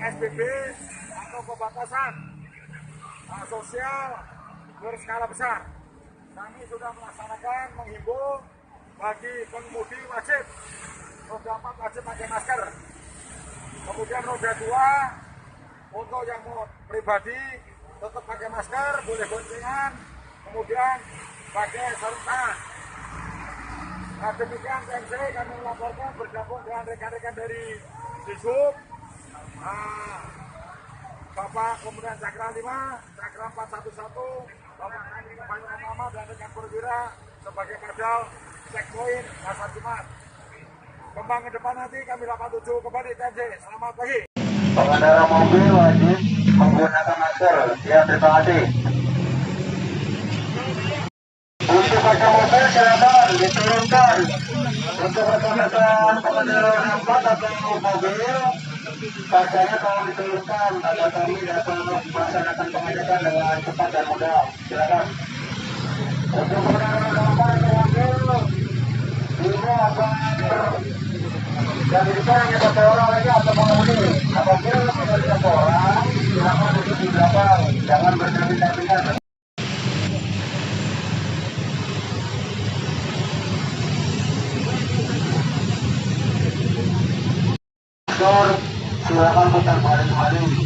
PSBB atau pembatasan sosial berskala besar. Kami sudah melaksanakan menghimbau bagi pengemudi wajib roda 4 wajib pakai masker. Kemudian roda 2 untuk yang mau pribadi tetap pakai masker, boleh boncengan, kemudian pakai sarung tangan. Nah, demikian TMC kami melaporkan bergabung dengan rekan-rekan dari Disub, Bapak Komandan Cakra 5, Cakra 411, Bapak Kanding Banyak Mama dan rekan perwira sebagai kadal checkpoint Pasar Jumat. Kembang ke depan nanti kami 87 kembali TMC. Selamat pagi. Pengendara mobil wajib menggunakan masker. Ya, terima kasih. Untuk pakai mobil silakan diturunkan. Untuk rekan-rekan pengendara 4 atau mobil, pakainya tolong diturunkan agar kami dapat melaksanakan pengecekan dengan cepat dan mudah. Silakan. Untuk pengendara 4 atau mobil, ini akan dan di depan hanya satu orang lagi atau pengemudi. Apabila sudah satu orang, silakan duduk di belakang, jangan berdampingan. Silakan putar balik kembali.